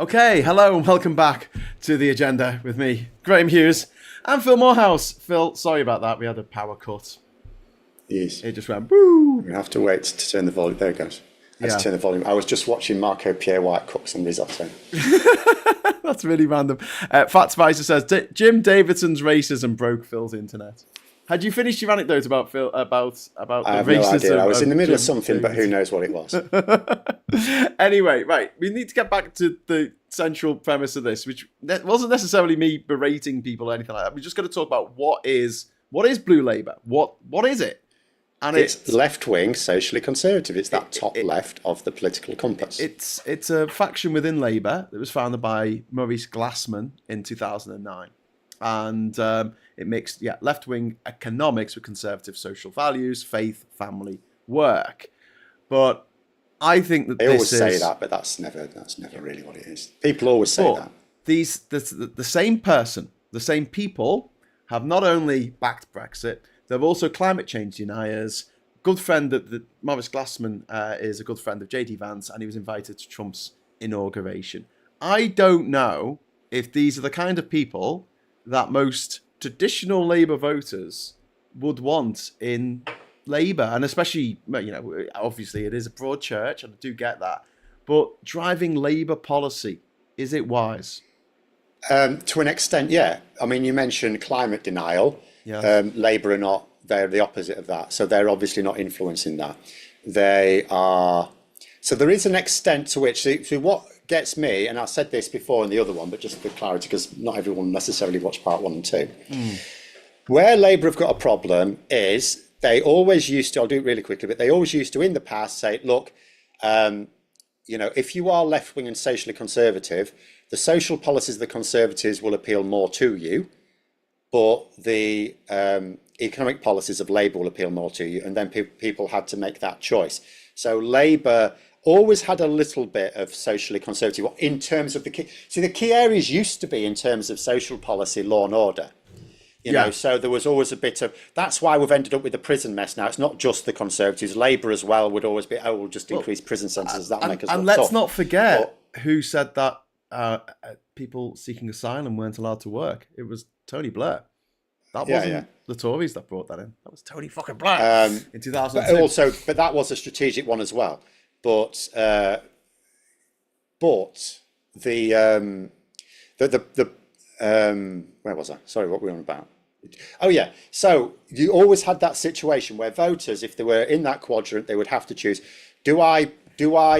Okay, hello and welcome back to The Agenda with me, Graham Hughes, and Phil Moorhouse. Phil, sorry about that, we had a power cut. Yes. It just went, woo! We have to wait to turn the volume. There it goes. Let's turn the volume. I was just watching Marco Pierre White cook some risotto. That's really random. Fat Spicer says, Jim Davidson's racism broke Phil's internet. Had you finished your anecdote about Phil about the I have racism? no idea. I was in the middle of Jim something, but who Davidson? knows what it was. Anyway, right, we need to get back to the central premise of this, which wasn't necessarily me berating people or anything like that. We're just going to talk about what is Blue Labour? What is it? And it's left-wing, socially conservative. It's that top left of the political compass. It's a faction within Labour that was founded by Maurice Glasman in 2009. And it mixed left-wing economics with conservative social values, faith, family, work. But I think that they always say that, but that's never really what it is. People always say that. The same person, the same people have not only backed Brexit, they're also climate change deniers. Good friend that Maurice Glasman is a good friend of JD Vance, and he was invited to Trump's inauguration. I don't know if these are the kind of people that most traditional Labour voters would want in Labour, and especially, obviously it is a broad church, and I do get that. But driving Labour policy, is it wise? To an extent, yeah. I mean, you mentioned climate denial. Yeah. Labour are not, they're the opposite of that. So they're obviously not influencing that. They are, so there is an extent to which, so what gets me, and I said this before in the other one, but just for clarity, because not everyone necessarily watched part 1 and 2. Where Labour have got a problem is they always used to, I'll do it really quickly, but they always used to in the past say, look, if you are left-wing and socially conservative, the social policies of the Conservatives will appeal more to you, but the economic policies of Labour will appeal more to you, and then people had to make that choice. So Labour always had a little bit of socially conservative in terms of the key areas used to be in terms of social policy, law and order. You know, so there was always a bit of, that's why we've ended up with the prison mess now. It's not just the Conservatives. Labour as well would always be, we'll just increase prison sentences. That'll make us look And let's tough. not forget who said that people seeking asylum weren't allowed to work. It was Tony Blair. That wasn't the Tories that brought that in. That was Tony fucking Blair in 2002. But that was a strategic one as well. But the where was I? Sorry, what were we on about? Oh yeah. So you always had that situation where voters, if they were in that quadrant, they would have to choose: do I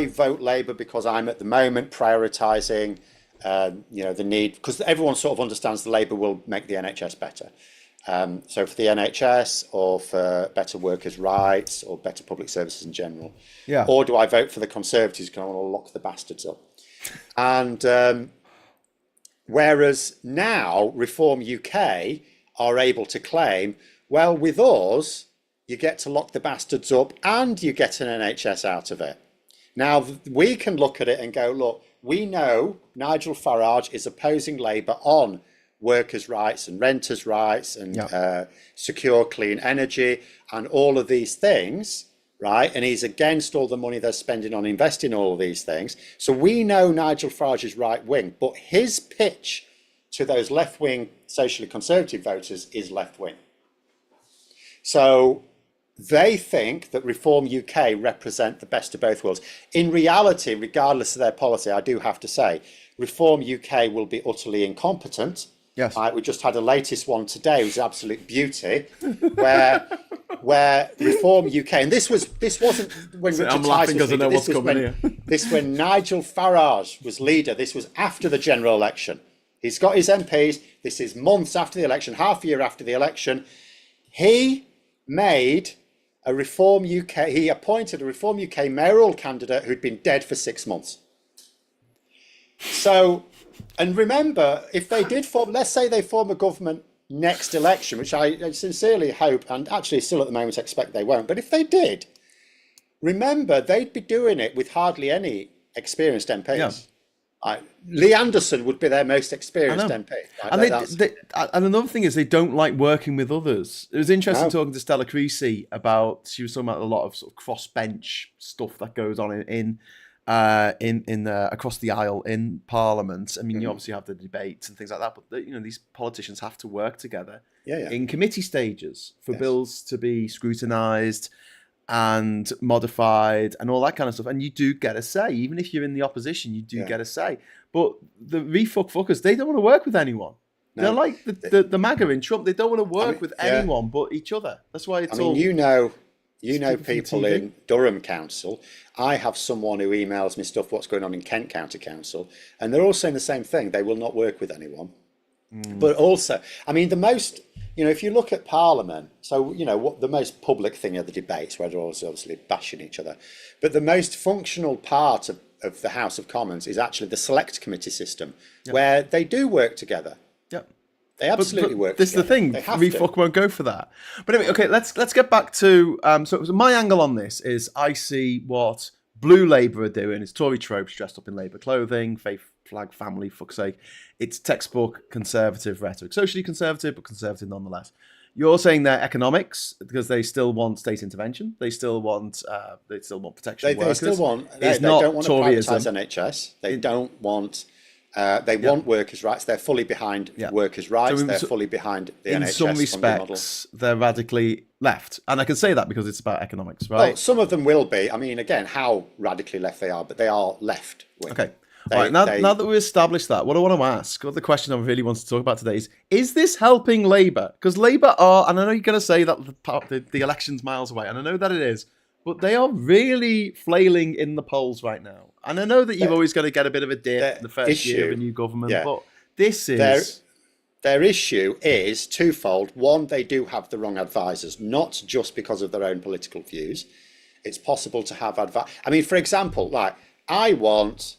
vote Labour because I'm at the moment prioritising, the need, because everyone sort of understands the Labour will make the NHS better. So for the NHS, or for better workers' rights, or better public services in general. Yeah. Or do I vote for the Conservatives because I want to lock the bastards up? And whereas now Reform UK are able to claim, well, with us, you get to lock the bastards up and you get an NHS out of it. Now, we can look at it and go, look, we know Nigel Farage is opposing Labour on workers' rights and renters' rights and secure clean energy and all of these things, right? And he's against all the money they're spending on investing in all of these things. So we know Nigel Farage is right wing, but his pitch to those left-wing socially conservative voters is left-wing. So they think that Reform UK represent the best of both worlds. In reality, regardless of their policy, I do have to say, Reform UK will be utterly incompetent. Yes. We just had a latest one today, it was absolute beauty, where Reform UK, and this wasn't when Richard I'm laughing because I know what's coming here. This when Nigel Farage was leader. This was after the general election. He's got his MPs. This is months after the election, half a year after the election. He made a Reform UK. He appointed a Reform UK mayoral candidate who'd been dead for 6 months. So. And remember, if they did form, let's say they form a government next election, which I sincerely hope, and actually still at the moment expect they won't, but if they did, remember, they'd be doing it with hardly any experienced MPs. Yeah. Lee Anderson would be their most experienced MP. And another thing is they don't like working with others. It was interesting talking to Stella Creasy about, she was talking about a lot of sort of crossbench stuff that goes on in in across the aisle in Parliament. I mean, you obviously have the debates and things like that, but these politicians have to work together in committee stages for bills to be scrutinised and modified and all that kind of stuff. And you do get a say, even if you're in the opposition, you do get a say. But the fuckers, they don't want to work with anyone. No. They're like the MAGA in Trump. They don't want to work with anyone but each other. That's why it's all. You know people in Durham Council. I have someone who emails me stuff what's going on in Kent County Council, and they're all saying the same thing. They will not work with anyone. But also, I mean, the most, if you look at Parliament, so, what the most public thing are the debates where they're always obviously bashing each other. But the most functional part of the House of Commons is actually the select committee system, where they do work together. They absolutely work. This is the thing. Refuck won't go for that. But anyway, okay, let's get back to so my angle on this is I see what Blue Labour are doing. It's Tory tropes dressed up in Labour clothing, faith, flag, family, fuck's sake. It's textbook conservative rhetoric, socially conservative, but conservative nonetheless. You're saying they're economics because they still want state intervention. They still want protection of workers. They still want. They don't want to privatise NHS. They don't want. They want workers' rights. They're fully behind workers' rights. They're fully behind the NHS. In some respects, they're radically left. And I can say that because it's about economics, right? Well, some of them will be. I mean, again, how radically left they are, but they are left wing. Okay. Now that we established that, what I want to ask, what the question I really want to talk about today is this helping Labour? Because Labour are, and I know you're going to say that the election's miles away, and I know that it is, but they are really flailing in the polls right now. And I know that you've always got to get a bit of a dip the first year of a new government, but this is... Their issue is twofold. One, they do have the wrong advisors, not just because of their own political views. It's possible to have advice. I mean, for example, I want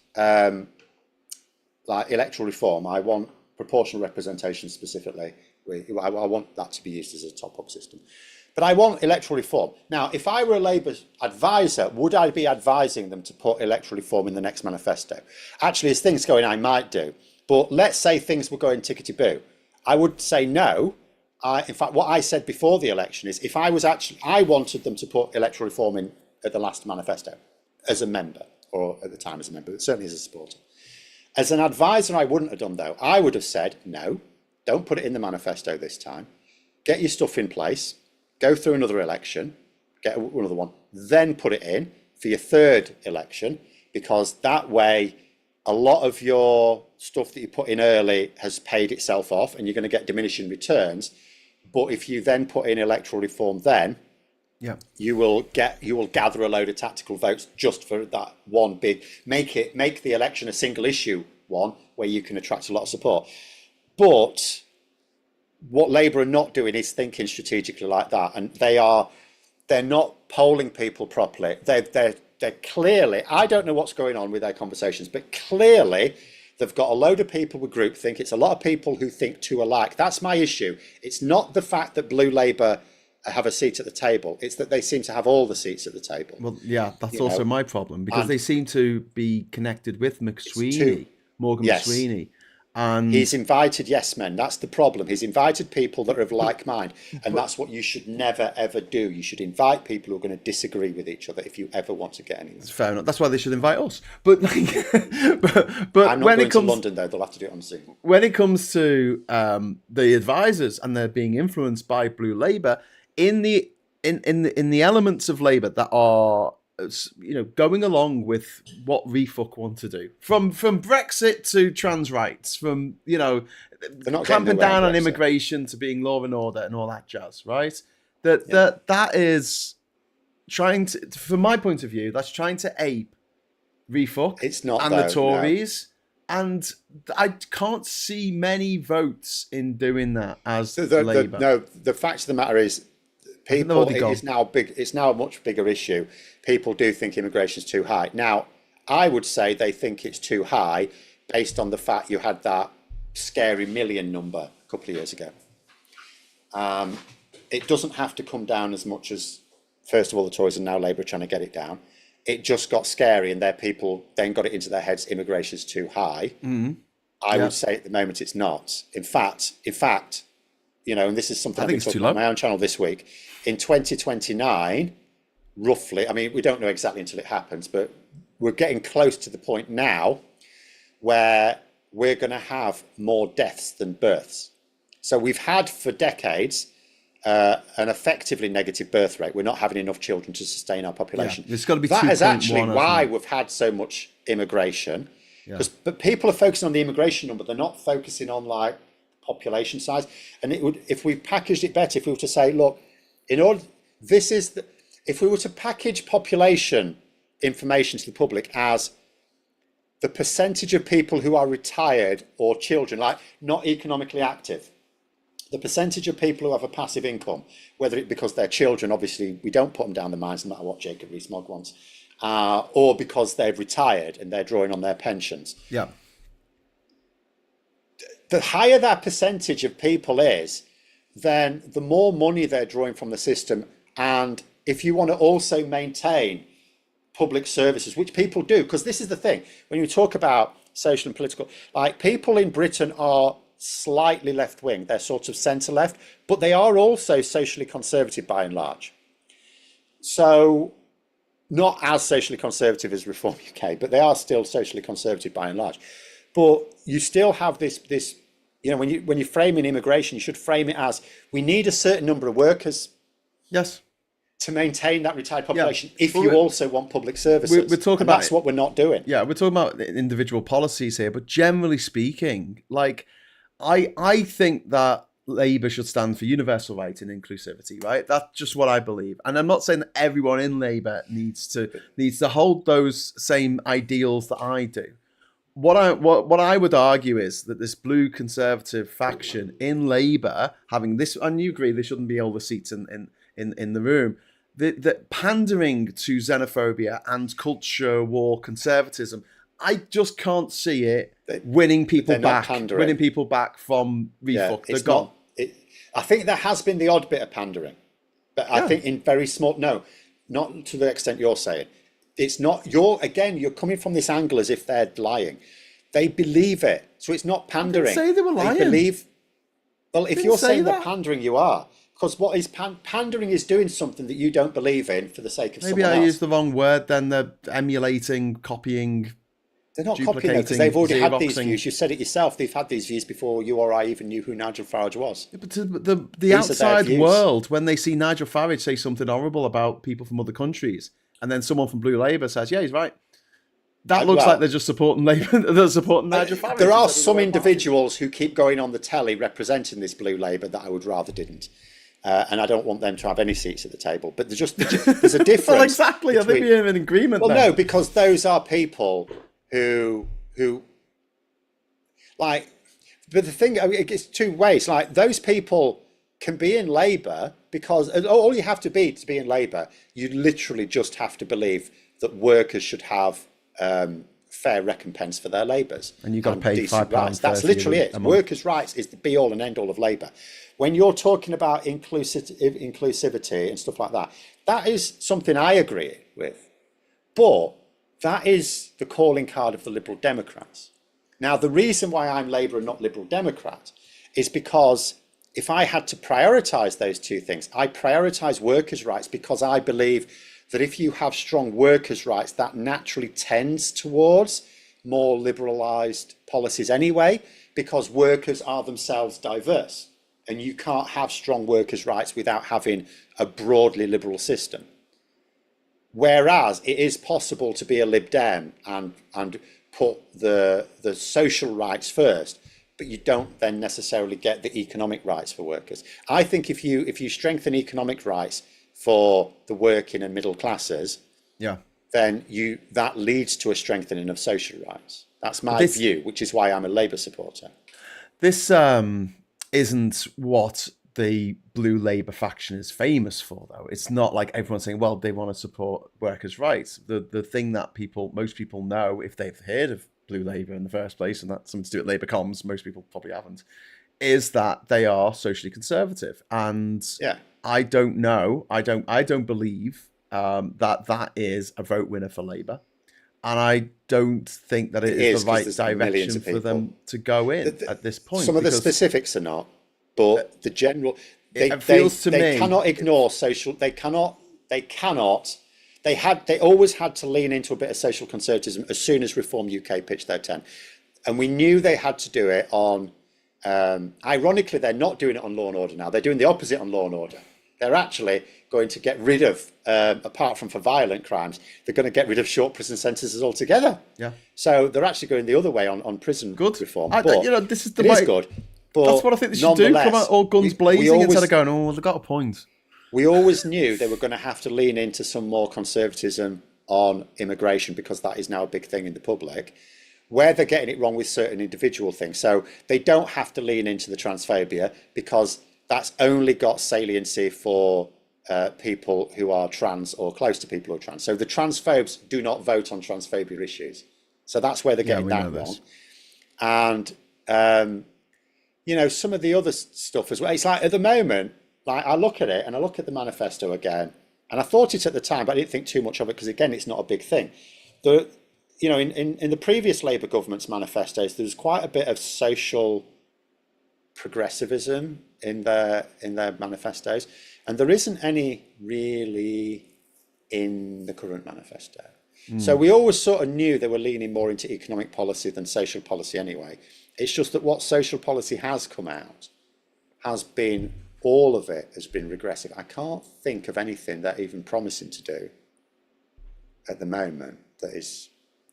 electoral reform. I want proportional representation specifically. I want that to be used as a top-up system. But I want electoral reform. Now, if I were a Labour advisor, would I be advising them to put electoral reform in the next manifesto? Actually, as things going, I might do. But let's say things were going tickety-boo. I would say no. In fact, what I said before the election is if I wanted them to put electoral reform in at the last manifesto as a member, or at the time as a member, but certainly as a supporter. As an advisor, I wouldn't have done, though. I would have said, no, don't put it in the manifesto this time. Get your stuff in place. Go through another election, get another one, then put it in for your third election, because that way a lot of your stuff that you put in early has paid itself off and you're going to get diminishing returns. But if you then put in electoral reform then, you will gather a load of tactical votes just for that one big, make the election a single issue one where you can attract a lot of support. But what Labour are not doing is thinking strategically like that, and they're not polling people properly. They're clearly, I don't know what's going on with their conversations, but clearly they've got a load of people with groupthink. It's a lot of people who think two alike. That's my issue. It's not the fact that Blue Labour have a seat at the table. It's that they seem to have all the seats at the table. Well, yeah, that's also my problem, because they seem to be connected with Morgan McSweeney. And he's invited yes men. That's the problem. He's invited people that are of like mind, and that's what you should never ever do. You should invite people who are going to disagree with each other if you ever want to get anything. Fair enough. That's why they should invite us. But but I'm not when going it comes to London though, they'll have to do it on Zoom. When it comes to the advisors and they're being influenced by Blue Labour, in the elements of Labour that are going along with what Refuck want to do, from Brexit to trans rights, from clamping down on immigration to being law and order and all that jazz, right? That is trying to, from my point of view, that's trying to ape Refuck. It's not, and the Tories. No. And I can't see many votes in doing that as Labour. No, the fact of the matter is, people, it's now big. It's now a much bigger issue. People do think immigration is too high. Now, I would say they think it's too high based on the fact you had that scary million number a couple of years ago. It doesn't have to come down as much as, first of all, the Tories and now Labour are trying to get it down. It just got scary, and their people then got it into their heads immigration is too high. Mm-hmm. I would say at the moment it's not. In fact, and this is something I've been talking about on my own channel this week. In 2029, roughly, I mean, we don't know exactly until it happens, but we're getting close to the point now where we're going to have more deaths than births. So we've had for decades an effectively negative birth rate. We're not having enough children to sustain our population. Yeah, it's got to be that is actually 2.1, why we've had so much immigration. Yeah. But people are focusing on the immigration number. They're not focusing on like population size. And it would, if we packaged it better, if we were to say, look, if we were to package population information to the public as the percentage of people who are retired or children, like not economically active, the percentage of people who have a passive income, whether it because they're children, obviously we don't put them down the mines no matter what Jacob Rees-Mogg wants, or because they've retired and they're drawing on their pensions. Yeah. The higher that percentage of people is, then the more money they're drawing from the system. And if you want to also maintain public services, which people do, because this is the thing, when you talk about social and political, like people in Britain are slightly left-wing, they're sort of centre-left, but they are also socially conservative by and large. So not as socially conservative as Reform UK, but they are still socially conservative by and large. But you still have this, you know, when you're framing immigration, you should frame it as we need a certain number of workers. Yes. To maintain that retired population, Yeah. if you also want public services. We're talking and about that's what we're not doing. Yeah, we're talking about individual policies here, but generally speaking, like I think that Labour should stand for universal rights and inclusivity, right? That's just what I believe. And I'm not saying that everyone in Labour needs to hold those same ideals that I do. What I would argue is that this blue conservative faction in Labour having this, and you agree there shouldn't be all the seats in the room, the pandering to xenophobia and culture war conservatism, I just can't see it winning people back from refuck. Yeah, I think there has been the odd bit of pandering, but I think in very small, not to the extent you're saying. It's not, you're coming from this angle as if they're lying. They believe it. So it's not pandering. I didn't say they were lying. They believe, well, if you're saying that. they're pandering, you are. Because what is pandering is doing something that you don't believe in for the sake of someone else. Maybe I used the wrong word then. They're emulating, copying. They're not copying it because they've already had these views. You said it yourself. They've had these views before you or I even knew who Nigel Farage was. Yeah, but the outside world, when they see Nigel Farage say something horrible about people from other countries, and then someone from Blue Labour says, "Yeah, he's right," that looks like they're just supporting Labour. They're supporting Nigel Farage. There are some individuals who keep going on the telly representing this Blue Labour that I would rather didn't. And I don't want them to have any seats at the table. But there's a difference. Well, exactly. I think we're in agreement. Well, no, because those are people who like. But the thing, it's two ways. Like those people can be in Labour because all you have to be in Labour, you literally just have to believe that workers should have fair recompense for their labours. And you've got to pay £5. That's literally it. Workers' rights is the be all and end all of Labour. When you're talking about inclusivity and stuff like that, that is something I agree with. But that is the calling card of the Liberal Democrats. Now, the reason why I'm Labour and not Liberal Democrat is because if I had to prioritise those two things, I prioritise workers' rights because I believe that if you have strong workers' rights, that naturally tends towards more liberalised policies anyway, because workers are themselves diverse. And you can't have strong workers' rights without having a broadly liberal system. Whereas it is possible to be a Lib Dem and put the social rights first, but you don't then necessarily get the economic rights for workers. I think if you strengthen economic rights for the working and middle classes, then that leads to a strengthening of social rights. That's my view, which is why I'm a Labour supporter. This isn't what the Blue Labour faction is famous for, though. It's not like everyone's saying, well, they want to support workers' rights. The thing that most people know, if they've heard of Blue Labour in the first place, and that's something to do with Labour comms, most people probably haven't, is that they are socially conservative. And I don't know, I don't believe that is a vote winner for Labour. And I don't think that it is the right direction for them to go in at this point. Some of the specifics are not, but the general, they cannot ignore social. They cannot They always had to lean into a bit of social conservatism as soon as Reform UK pitched their tent. And we knew they had to do it on, ironically, they're not doing it on Law and Order now. They're doing the opposite on Law and Order. They're actually going to get rid of, apart from for violent crimes, they're going to get rid of short prison sentences altogether. Yeah. So they're actually going the other way on prison reform. This is the way. It is good. But that's what I think they should do. Come out all guns blazing instead of going, oh, they've got a point. We always knew they were going to have to lean into some more conservatism on immigration because that is now a big thing in the public. Where they're getting it wrong with certain individual things. So they don't have to lean into the transphobia because that's only got saliency for people who are trans or close to people who are trans. So the transphobes do not vote on transphobia issues. So that's where they're getting that wrong. And, some of the other stuff as well. It's like at the moment, like I look at it and I look at the manifesto again, and I thought it at the time, but I didn't think too much of it because, again, it's not a big thing. In the previous Labour government's manifestos, there was quite a bit of social progressivism in their manifestos, and there isn't any really in the current manifesto. So we always sort of knew they were leaning more into economic policy than social policy anyway. It's just that what social policy has come out has been, all of it has been regressive. I can't think of anything they're even promising to do at the moment that is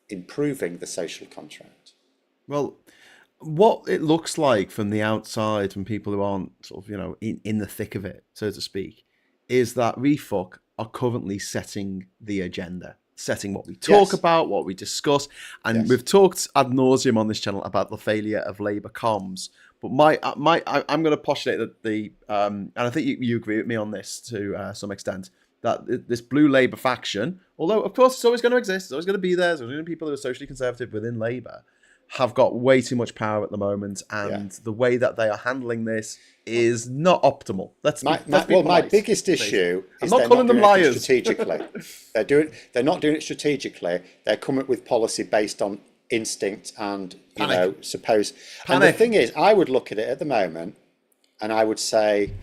improving the social contract. Well, what it looks like from the outside, from people who aren't sort of, in the thick of it, so to speak, is that ReFuck are currently setting the agenda, setting what we talk about, what we discuss. And we've talked ad nauseum on this channel about the failure of Labour comms. But I'm going to postulate that and I think you agree with me on this to some extent, that this blue Labour faction, although of course it's always going to exist, it's always going to be there, there's always going to be people who are socially conservative within Labour, have got way too much power at the moment, and the way that they are handling this is not optimal. My biggest issue is I'm not calling them liars. Strategically, they're not doing it strategically. They're coming up with policy based on instinct and suppose. And the thing is, I would look at it at the moment, and I would say,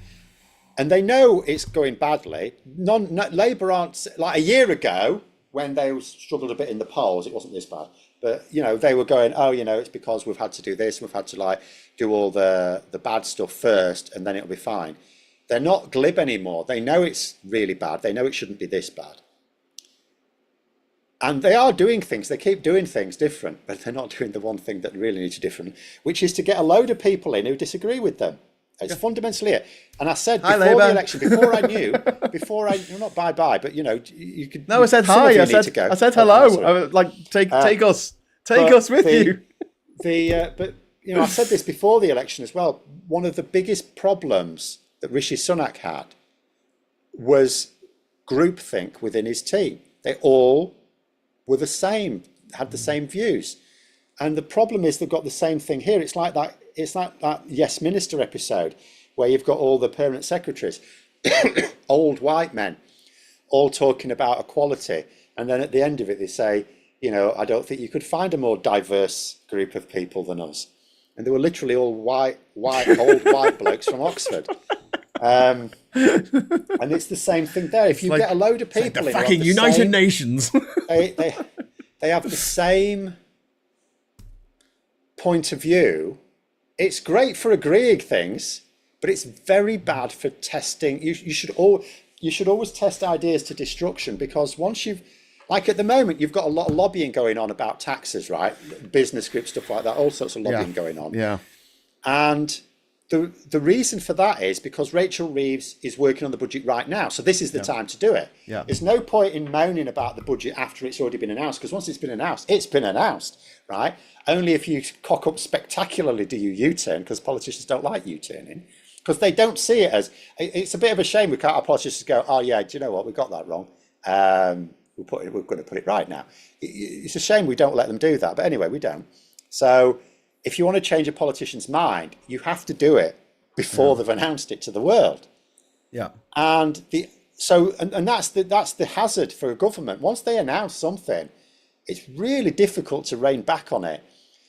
and they know it's going badly. Labour aren't, like a year ago when they struggled a bit in the polls, it wasn't this bad. But, they were going, it's because we've had to do this, we've had to do all the bad stuff first, and then it'll be fine. They're not glib anymore. They know it's really bad. They know it shouldn't be this bad. And they are doing things. They keep doing things different, but they're not doing the one thing that really needs to be different, which is to get a load of people in who disagree with them. It's fundamentally it. And I said before the election, well, not bye-bye, but you could. No, I said hi. I said hello. I was like, take us with you. But I said this before the election as well. One of the biggest problems that Rishi Sunak had was groupthink within his team. They all were the same, had the same views. And the problem is they've got the same thing here. It's like that Yes Minister episode where you've got all the permanent secretaries, old white men, all talking about equality. And then at the end of it, they say, I don't think you could find a more diverse group of people than us. And they were literally all old white blokes from Oxford. And it's the same thing there. If you get a load of people the fucking United Nations, they have the same point of view. It's great for agreeing things, but it's very bad for testing. You should always test ideas to destruction, because once you've, like at the moment, you've got a lot of lobbying going on about taxes, right? Business group stuff like that, all sorts of lobbying going on. Yeah. And the reason for that is because Rachel Reeves is working on the budget right now. So this is the time to do it. Yeah. There's no point in moaning about the budget after it's already been announced, because once it's been announced, right? Only if you cock up spectacularly do you U-turn, because politicians don't like U-turning, because they don't see it as, it's a bit of a shame we can't, our politicians go, oh yeah, do you know what, we got that wrong. We're going to put it right now. It's a shame we don't let them do that, but anyway, we don't. So if you want to change a politician's mind, you have to do it before they've announced it to the world. Yeah. And that's the hazard for a government. Once they announce something, it's really difficult to rein back on it.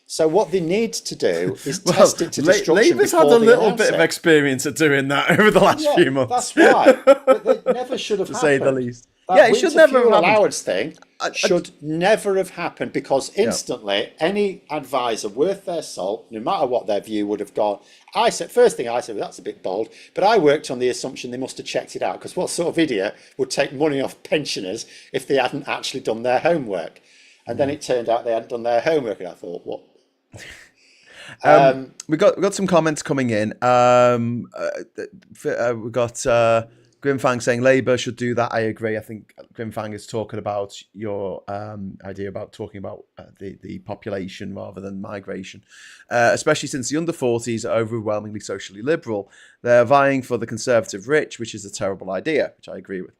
So what they need to do is test it to destruction. Labour's had a little bit of experience at doing that over the last few months. That's right. But they never should have to happened. say the least. That it should winter never have fuel happened. allowance thing should never have happened, because instantly any advisor worth their salt, no matter what their view, would have gone. First thing I said, well, that's a bit bold, but I worked on the assumption they must have checked it out, because what sort of idiot would take money off pensioners if they hadn't actually done their homework? And then it turned out they hadn't done their homework, and I thought, what? We got some comments coming in. We got Grimfang saying Labour should do that. I agree. I think Grimfang is talking about your idea about talking about the population rather than migration, especially since the under 40s are overwhelmingly socially liberal. They're vying for the conservative rich, which is a terrible idea, which I agree with.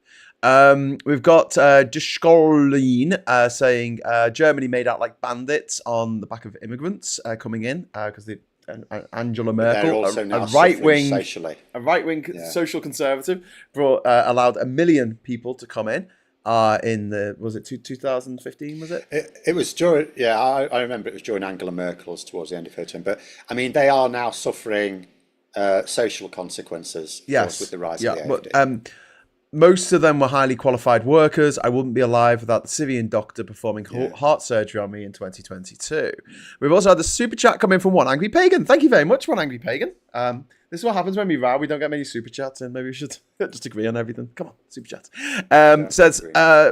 We've got Dushkolin saying Germany made out like bandits on the back of immigrants coming in because Angela Merkel, a right-wing social conservative, allowed 1 million people to come in. Was it 2015? Was it? It was during. Yeah, I remember it was during Angela Merkel's towards the end of her term. But I mean, they are now suffering social consequences. Yes, with the rise of the AfD. But, most of them were highly qualified workers. I wouldn't be alive without the Syrian doctor performing heart surgery on me in 2022. We've also had the super chat come in from One Angry Pagan. Thank you very much, One Angry Pagan. This is what happens when we row. We don't get many super chats, and maybe we should just agree on everything. Come on, super chats. Says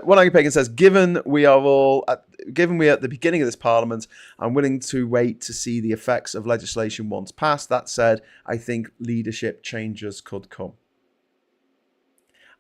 One Angry Pagan says, given we are at the beginning of this parliament, I'm willing to wait to see the effects of legislation once passed. That said, I think leadership changes could come.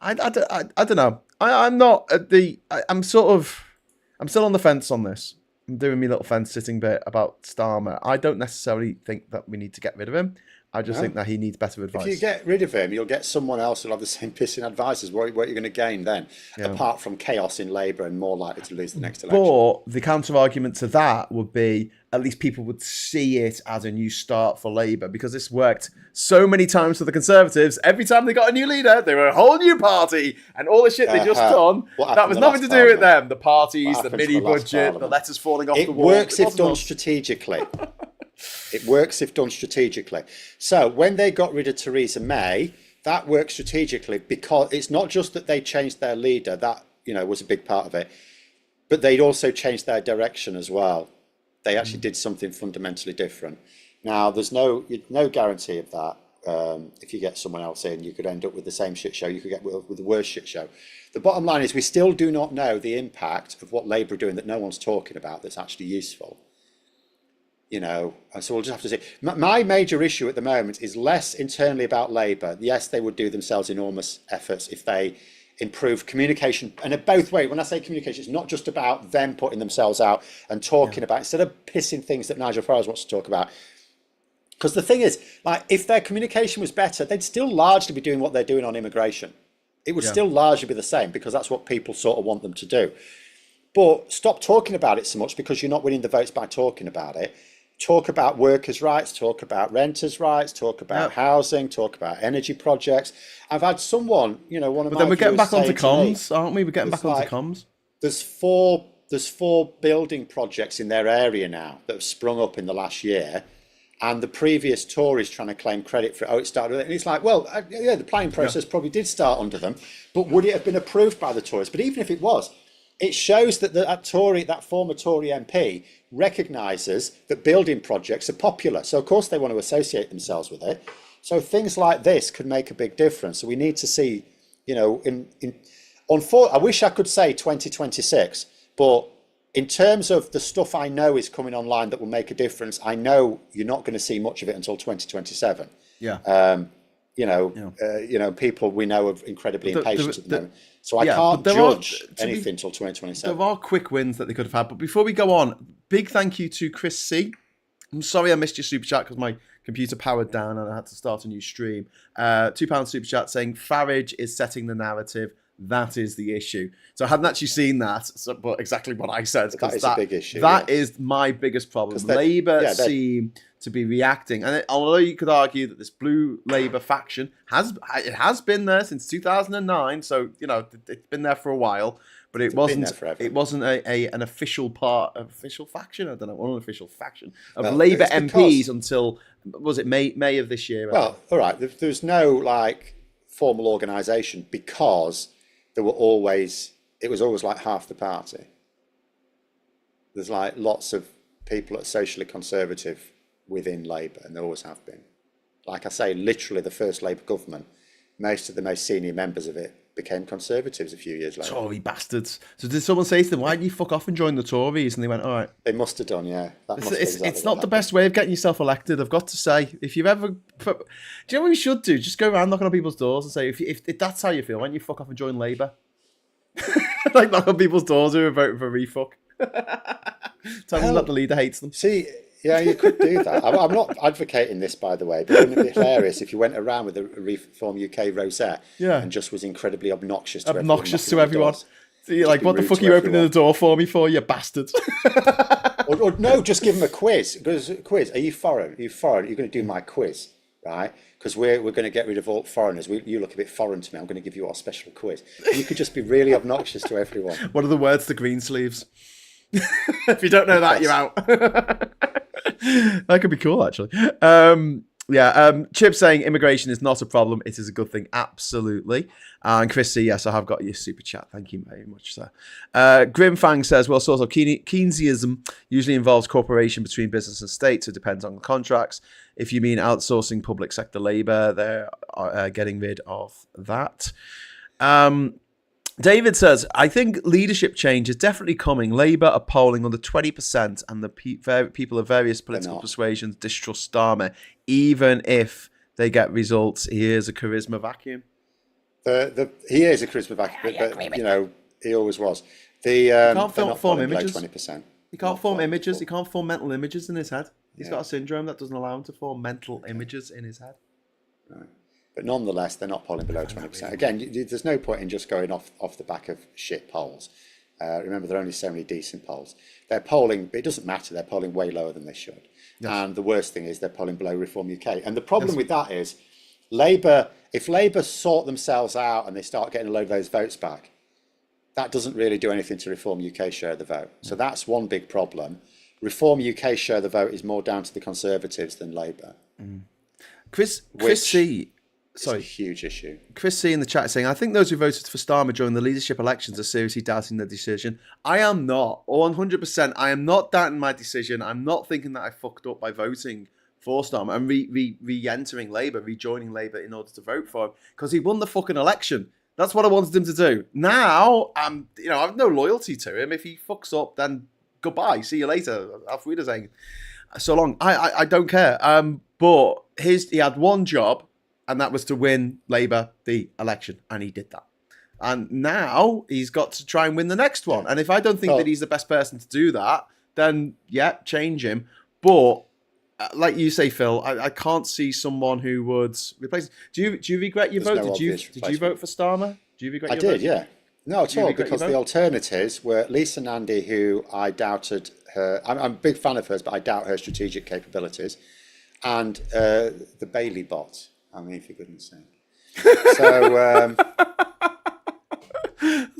I don't know. I'm not at the. I'm still on the fence on this. I'm doing my little fence sitting bit about Starmer. I don't necessarily think that we need to get rid of him. I just think that he needs better advice. If you get rid of him, you'll get someone else who'll have the same pissing advisors. What are you going to gain then? Apart from chaos in Labour and more likely to lose the next election. But the counter argument to that would be at least people would see it as a new start for Labour, because this worked so many times for the Conservatives. Every time they got a new leader, they were a whole new party, and all the shit they just done, that was nothing to do with them. The parties, the mini budget, the letters falling off the wall. It works if done strategically. It works if done strategically. So when they got rid of Theresa May, that worked strategically, because it's not just that they changed their leader, that was a big part of it, but they'd also changed their direction as well. They actually did something fundamentally different. Now, there's no guarantee of that. If you get someone else in, you could end up with the same shit show. You could get with the worst shit show. The bottom line is we still do not know the impact of what Labour are doing that no one's talking about that's actually useful. So we'll just have to see. My major issue at the moment is less internally about Labour. Yes, they would do themselves enormous efforts if they improve communication. And both ways, when I say communication, it's not just about them putting themselves out and talking about, instead of pissing things that Nigel Farage wants to talk about. Because the thing is, if their communication was better, they'd still largely be doing what they're doing on immigration. It would still largely be the same, because that's what people sort of want them to do. But stop talking about it so much, because you're not winning the votes by talking about it. Talk about workers' rights, talk about renters' rights, talk about housing, talk about energy projects. I've had someone, one of my. But then we're getting back onto comms, aren't we? We're getting back onto comms. There's four building projects in their area now that have sprung up in the last year, and the previous Tories trying to claim credit for it. Oh, it started with it, and it's like, well, the planning process probably did start under them, but would it have been approved by the Tories? But even if it was, it shows that that former Tory MP recognises that building projects are popular. So of course they want to associate themselves with it. So things like this could make a big difference. So we need to see, I wish I could say 2026, but in terms of the stuff I know is coming online that will make a difference, I know you're not going to see much of it until 2027. People we know are incredibly impatient at the moment. So I can't judge anything until 2027. There are quick wins that they could have had. But before we go on, big thank you to Chris C. I'm sorry I missed your super chat because my computer powered down and I had to start a new stream. £2 super chat saying Farage is setting the narrative. That is the issue. So I hadn't actually seen that, but exactly what I said. That is a big issue. That is my biggest problem. Labour seem to be reacting, and although you could argue that this blue Labour faction has been there since 2009, so it's been there for a while, but it wasn't an official faction. I don't know, unofficial faction of Labour MPs until was it May of this year? Well, all right. There's no formal organisation because it was always like half the party. There's like lots of people that are socially conservative within Labour, and there always have been. Like I say, literally the first Labour government, most of the most senior members of it became Conservatives a few years later. Tory bastards. So did someone say to them, why didn't you fuck off and join the Tories? And they went, all right. They must have done, yeah. It's not the best way of getting yourself elected, I've got to say. If you've ever... Do you know what we should do? Just go around knocking on people's doors and say, if that's how you feel, why don't you fuck off and join Labour? Like knock on people's doors who are voting for refuck. Tell them that the leader hates them. See, yeah, you could do that. I'm not advocating this, by the way, but wouldn't it be hilarious if you went around with a Reform UK rosette and just was incredibly obnoxious to everyone? So you're like, what the fuck are you opening the door for me for, you bastard? or no, just give them a quiz. Quiz, are you foreign? Are you foreign? You're going to do my quiz, right? Because we're going to get rid of all foreigners. You look a bit foreign to me. I'm going to give you our special quiz. You could just be really obnoxious to everyone. What are the words to Greensleeves? If you don't know that, you're out. That could be cool, actually. Chip saying immigration is not a problem. It is a good thing. Absolutely. And Chris C, yes, I have got your super chat. Thank you very much, sir. Grimfang says, well, sort of Keynesianism usually involves cooperation between business and state, so it depends on the contracts. If you mean outsourcing public sector labour, they're getting rid of that. David says, I think leadership change is definitely coming. Labour are polling under 20%, and the people of various political persuasions distrust Starmer, even if they get results. He is a charisma vacuum. He is a charisma vacuum, but you know, he always was. He can't form images. 20%. He can't form images. He can't form mental images in his head. He's got a syndrome that doesn't allow him to form mental images in his head. Right. But nonetheless, they're not polling below 20%. Again, there's no point in just going off the back of shit polls. Remember, there are only so many decent polls. They're polling, but it doesn't matter, they're polling way lower than they should. Yes. And the worst thing is they're polling below Reform UK. And the problem with that is, if Labour sort themselves out and they start getting a load of those votes back, that doesn't really do anything to Reform UK share the vote. So that's one big problem. Reform UK share the vote is more down to the Conservatives than Labour. Chris C. Sorry, it's a huge issue. Chris C in the chat saying, I think those who voted for Starmer during the leadership elections are seriously doubting their decision. I am not. 100%. I am not doubting my decision. I'm not thinking that I fucked up by voting for Starmer and re-entering Labour, rejoining Labour in order to vote for him, because he won the fucking election. That's what I wanted him to do. Now, I have no loyalty to him. If he fucks up, then goodbye. See you later. Auf Wiedersehen. So long. I don't care. But he had one job, and that was to win Labour the election, and he did that. And now he's got to try and win the next one. And if I don't think that he's the best person to do that, then change him. But like you say, Phil, I can't see someone who would replace. Do you regret your vote? Did you vote for Starmer? Do you regret? I did, yeah. No, at all, because the alternatives were Lisa Nandy, who I doubted her. I'm a big fan of hers, but I doubt her strategic capabilities, and the Bailey bot. I mean, for goodness sake. So,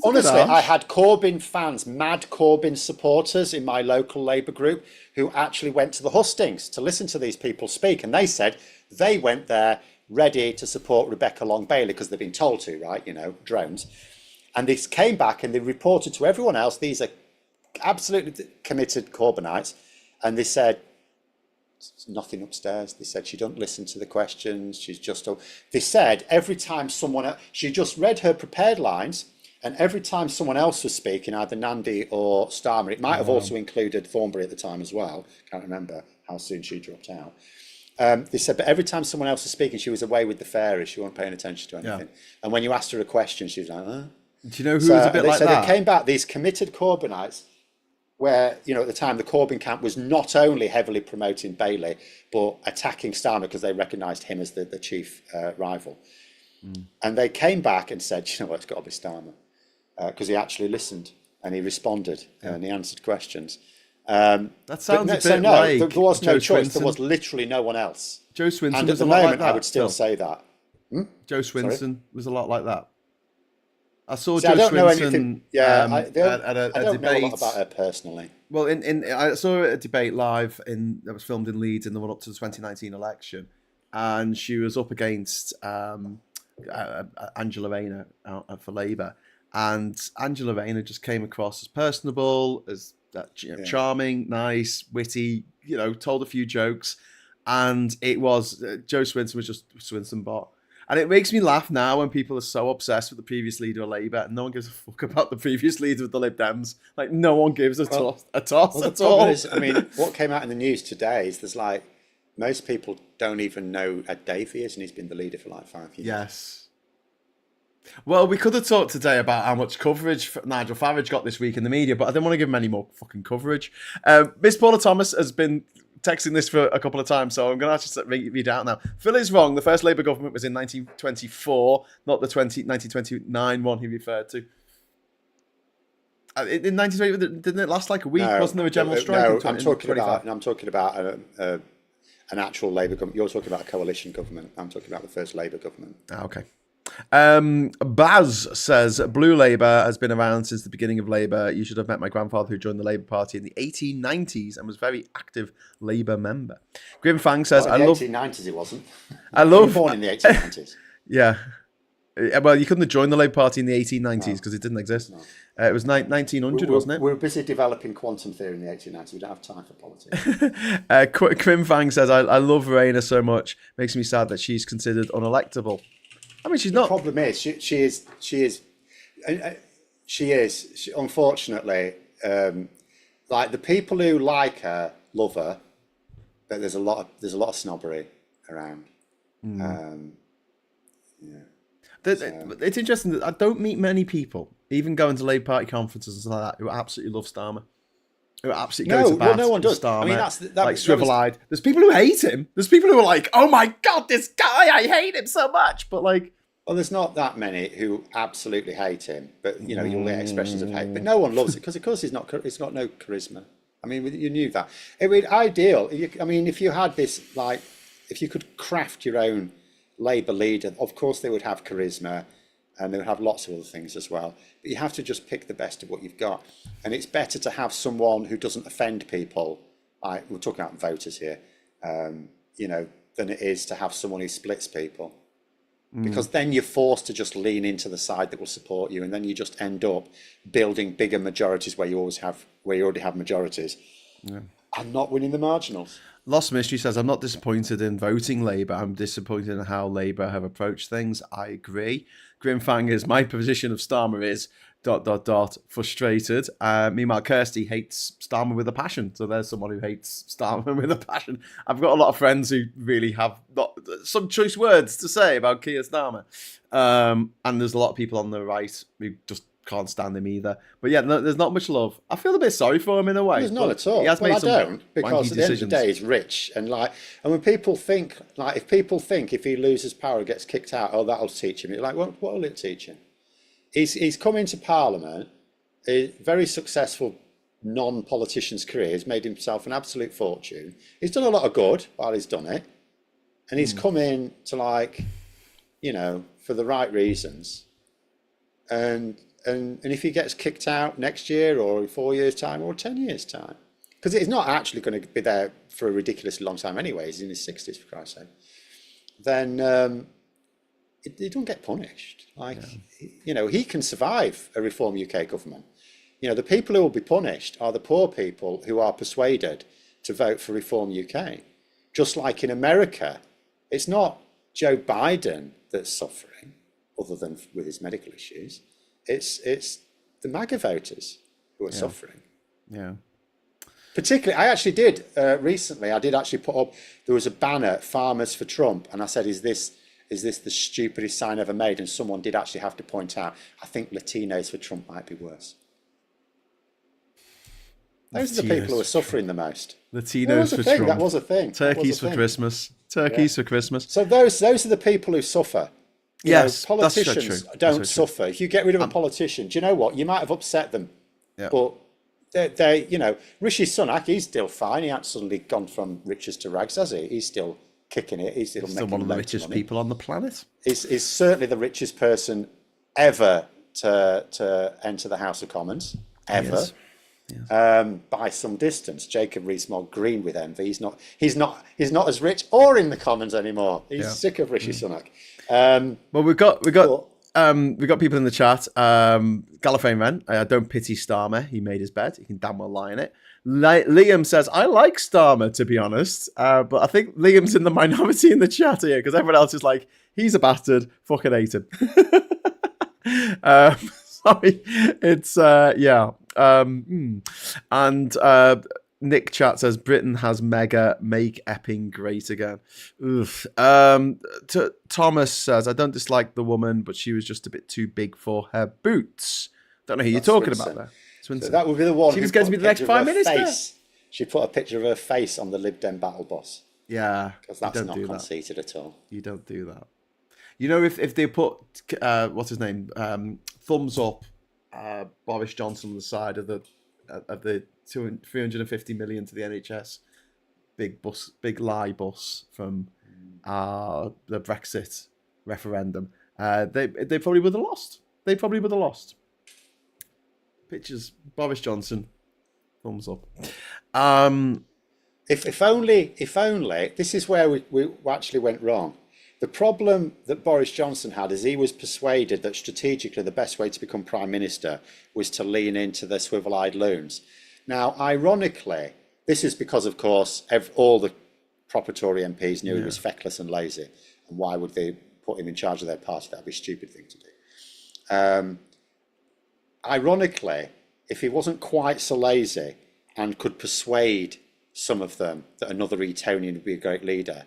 honestly, I had Corbyn fans, mad Corbyn supporters in my local Labour group who actually went to the hustings to listen to these people speak. And they said they went there ready to support Rebecca Long Bailey because they've been told to, right? You know, drones. And they came back and they reported to everyone else, these are absolutely committed Corbynites. And they said, nothing upstairs. They said she don't listen to the questions. She's just. They said every time she just read her prepared lines, and every time someone else was speaking, either Nandy or Starmer, it might have also included Thornbury at the time as well. Can't remember how soon she dropped out. They said, but every time someone else was speaking, she was away with the fairies. She wasn't paying attention to anything. Yeah. And when you asked her a question, she was like, "Huh?" Do you know who was a bit like that? So they came back, these committed Corbynites, where, at the time, the Corbyn camp was not only heavily promoting Bailey, but attacking Starmer because they recognised him as the chief rival. And they came back and said, you know what, it's got to be Starmer. Because he actually listened and he responded and he answered questions. That sounds a bit like there was Joe no choice. Swinson. There was literally no one else. Joe Swinson and was at the a lot moment, like that. I would still say that. Joe Swinson was a lot like that. I saw See, Joe I don't Swinson know anything. Yeah, I at a don't debate. know a lot about her personally. Well, I saw a debate live that was filmed in Leeds in the run-up to the 2019 election, and she was up against Angela Rayner for Labour, And Angela Rayner just came across as personable, as charming, nice, witty, told a few jokes. And it was, Joe Swinson was just Swinson bot. And it makes me laugh now when people are so obsessed with the previous leader of Labour and no one gives a fuck about the previous leader of the Lib Dems. Like, no one gives a toss at all. Is, I mean, what came out in the news today is there's like, most people don't even know Ed Davey is, and he's been the leader for like 5 years. Yes. Well, we could have talked today about how much coverage Nigel Farage got this week in the media, but I didn't want to give him any more fucking coverage. Miss Paula Thomas has been texting this for a couple of times, so I'm going to actually read it out now. Phil is wrong. The first Labour government was in 1924, not the 1929 one he referred to. In 1920, didn't it last like a week? Wasn't there a general strike? No, I'm talking about an actual Labour government. You're talking about a coalition government. I'm talking about the first Labour government. Okay. Baz says, Blue Labour has been around since the beginning of Labour. You should have met my grandfather who joined the Labour Party in the 1890s and was a very active Labour member. Grim Fang says, in the 1890s it wasn't. You were born in the 1890s. Yeah. Well, you couldn't have joined the Labour Party in the 1890s because it didn't exist. No. It was 1900, wasn't it? We were busy developing quantum theory in the 1890s. We don't have time for politics. Grim Fang says, I love Rayner so much. Makes me sad that she's considered unelectable. I mean, she's not. The problem is, she is. Unfortunately, like the people who like her love her, but there's a lot of snobbery around. It's interesting that I don't meet many people, even going to Labour Party conferences and stuff like that, who absolutely love Starmer. Who absolutely go to bat. No one does. Starmer, I mean, that's like swivel-eyed. There's people who hate him. There's people who are like, "Oh my god, this guy! I hate him so much." But like. Well, there's not that many who absolutely hate him, but you'll get expressions of hate. But no one loves it because, of course, it's got no charisma. I mean, you knew that. It would ideal. I mean, if you had this, like, if you could craft your own Labour leader, of course they would have charisma, and they would have lots of other things as well. But you have to just pick the best of what you've got, and it's better to have someone who doesn't offend people. Like we're talking about voters here, than it is to have someone who splits people. Because then you're forced to just lean into the side that will support you, and then you just end up building bigger majorities where you already have majorities, and not winning the marginals. Lost Mystery says, I'm not disappointed in voting Labour. I'm disappointed in how Labour have approached things. I agree. Grimfangers, my position of Starmer is ... frustrated. Meanwhile, Kirsty hates Starmer with a passion. So there's someone who hates Starmer with a passion. I've got a lot of friends who really have some choice words to say about Keir Starmer. And there's a lot of people on the right who just can't stand him either. But yeah, there's not much love. I feel a bit sorry for him in a way. There's not at all. He has made some because at the end of the day, he's rich. And when people think, if he loses power and gets kicked out, that'll teach him. You're like, what will it teach him? He's come into Parliament, a very successful non-politician's career. He's made himself an absolute fortune. He's done a lot of good while he's done it. And he's come in to for the right reasons. And if he gets kicked out next year or in 4 years' time or 10 years' time, because he's not actually going to be there for a ridiculously long time anyway, he's in his 60s, for Christ's sake, then he don't get punished. He can survive a Reform UK government. The people who will be punished are the poor people who are persuaded to vote for Reform UK. Just like in America, it's not Joe Biden that's suffering, other than with his medical issues. It's the MAGA voters who are suffering. Yeah. Particularly, I actually did recently. I did actually put up. There was a banner, "Farmers for Trump," and I said, "Is this the stupidest sign ever made?" And someone did actually have to point out, I think Latinos for Trump might be worse. Those are the people who are suffering the most. Latinos for Trump. That was a thing. Turkeys for Christmas. Turkeys for Christmas. So those are the people who suffer. Yes, politicians don't suffer. If you get rid of a politician, do you know what? You might have upset them, but they Rishi Sunak, he's still fine. He hasn't suddenly gone from riches to rags, has he? He's still kicking it. He's still one of the richest people on the planet. He's certainly the richest person ever to enter the House of Commons ever. Yes. By some distance. Jacob Rees-Mogg green with envy. He's not as rich or in the Commons anymore. He's sick of Rishi Sunak. Well, we've got we got people in the chat. Gallifreyan Ren, I don't pity Starmer. He made his bed. He can damn well lie in it. Liam says, I like Starmer, to be honest. But I think Liam's in the minority in the chat here because everyone else is like, he's a bastard. Fucking hate him. Sorry. It's, yeah. And Nick Chat says Britain has mega, make Epping great again. Oof. Thomas says I don't dislike the woman, but she was just a bit too big for her boots. Don't know who you're talking about there. So that would be the one. She was going to be the next Prime Minister. She put a picture of her face on the Lib Dem battle bus. Yeah, because that's not conceited at all. You don't do that. You know, if they put what's his name, thumbs up, Boris Johnson on the side of the 350 million to the NHS, big lie bus from the Brexit referendum. They probably would have lost. They probably would have lost. Pictures, Boris Johnson, thumbs up. If only this is where we actually went wrong. The problem that Boris Johnson had is he was persuaded that strategically the best way to become Prime Minister was to lean into the swivel-eyed loons. Now, ironically, this is because, of course, all the proper Tory MPs knew he was feckless and lazy. And why would they put him in charge of their party? That would be a stupid thing to do. Ironically, if he wasn't quite so lazy and could persuade some of them that another Etonian would be a great leader,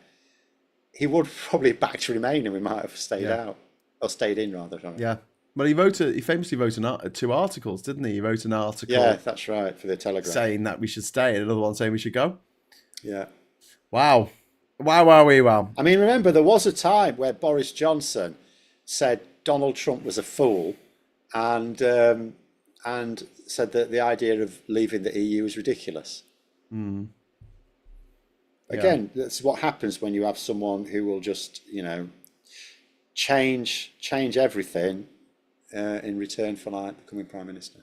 he would probably back to Remain and we might have stayed out. Or stayed in, rather. Sorry. Yeah. Well, he famously wrote 2 articles, didn't he? He wrote an article. Yeah, that's right, for the Telegraph. Saying that we should stay, and another one saying we should go. Yeah. Wow. Wow. I mean, remember, there was a time where Boris Johnson said Donald Trump was a fool and said that the idea of leaving the EU is ridiculous. Again, that's what happens when you have someone who will just, change everything in return for becoming Prime Minister.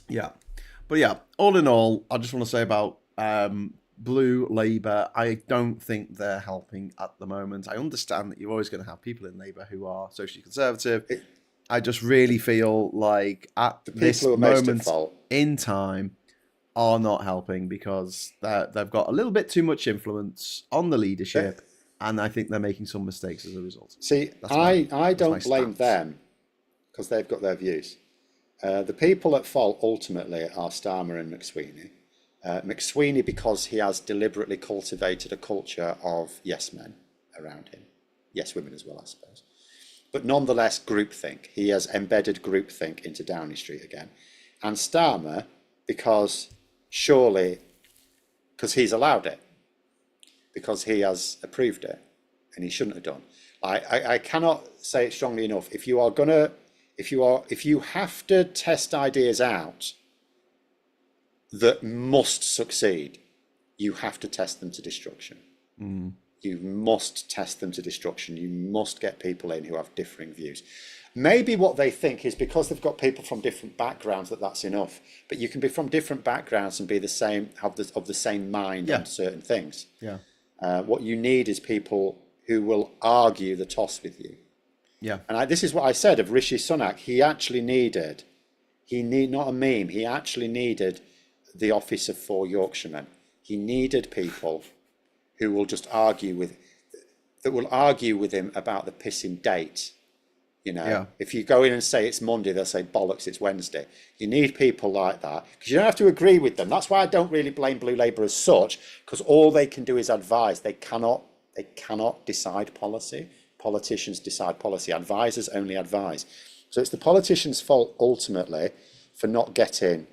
Yeah. But yeah, all in all, I just want to say about Blue Labour, I don't think they're helping at the moment. I understand that you're always going to have people in Labour who are socially conservative. I just really feel like at this moment in time are not helping because they've got a little bit too much influence on the leadership, and I think they're making some mistakes as a result. See, I don't blame them because they've got their views. The people at fault ultimately are Starmer and McSweeney. McSweeney because he has deliberately cultivated a culture of yes men around him. Yes women as well, I suppose. But nonetheless, groupthink. He has embedded groupthink into Downing Street again. And Starmer because he's allowed it. Because he has approved it. And he shouldn't have done. I cannot say it strongly enough. If you have to test ideas out that must succeed, you have to test them to destruction. You must test them to destruction. You must get people in who have differing views. Maybe what they think is because they've got people from different backgrounds that's enough. But you can be from different backgrounds and be the same, of the same mind on certain things. Yeah. What you need is people who will argue the toss with you. Yeah. And this is what I said of Rishi Sunak. He actually needed, not a meme, he actually needed the office of 4 Yorkshiremen. He needed people who will just argue with him about the pissing date. If you go in and say it's Monday, they'll say bollocks, it's Wednesday. You need people like that because you don't have to agree with them. That's why I don't really blame Blue Labour as such, because all they can do is advise. They cannot decide policy. Politicians decide policy. Advisors only advise. So it's the politicians' fault ultimately for not getting,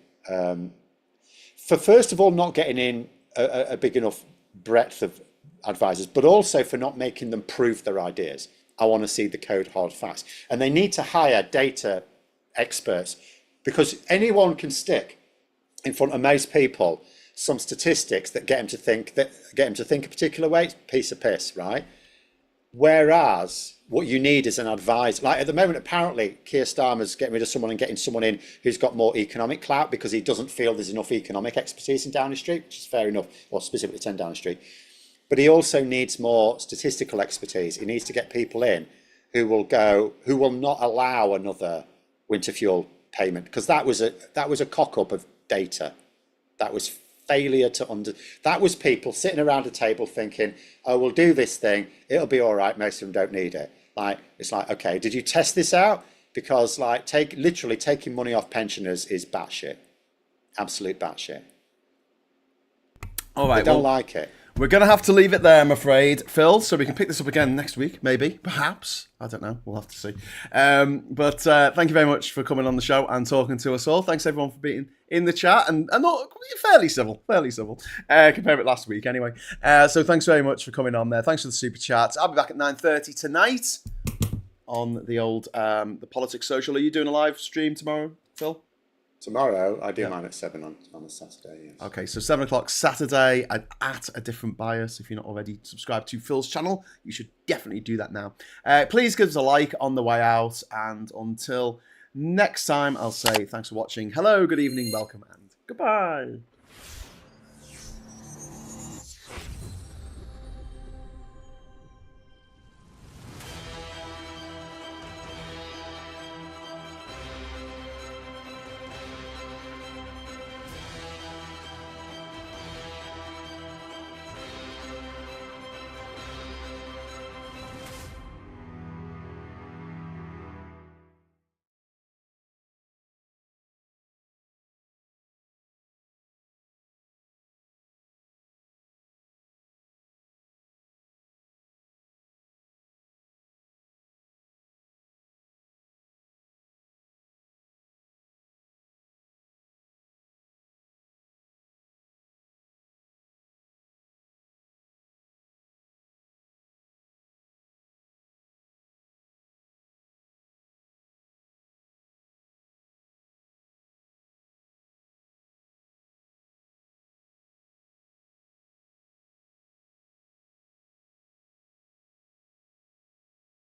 first of all, not getting in a big enough breadth of advisors, but also for not making them prove their ideas. I want to see the code hard facts. And they need to hire data experts because anyone can stick in front of most people some statistics that get them to think a particular way. It's a piece of piss, right? Whereas what you need is an advisor. Like at the moment, apparently, Keir Starmer's getting rid of someone and getting someone in who's got more economic clout because he doesn't feel there's enough economic expertise in Downing Street, which is fair enough, or specifically 10 Downing Street. But he also needs more statistical expertise. He needs to get people in who will not allow another winter fuel payment, because that was a cock up of data. That was failure that was people sitting around a table thinking, oh, we'll do this thing, it'll be all right, most of them don't need it. Like, it's like, okay, did you test this out? Because like literally taking money off pensioners is batshit. Absolute batshit. All right, they don't like it. We're going to have to leave it there, I'm afraid, Phil, so we can pick this up again next week, maybe, perhaps. I don't know. We'll have to see. But thank you very much for coming on the show and talking to us all. Thanks, everyone, for being in the chat. And not fairly civil. Compare it last week, anyway. So thanks very much for coming on there. Thanks for the super chats. I'll be back at 9:30 tonight on the old the Politics Social. Are you doing a live stream tomorrow, Phil? Tomorrow, I do mine at 7 on a Saturday, yes. Okay, so 7 o'clock Saturday at a different bias. If you're not already subscribed to Phil's channel, you should definitely do that now. Please give us a like on the way out. And until next time, I'll say thanks for watching. Hello, good evening, welcome, and goodbye.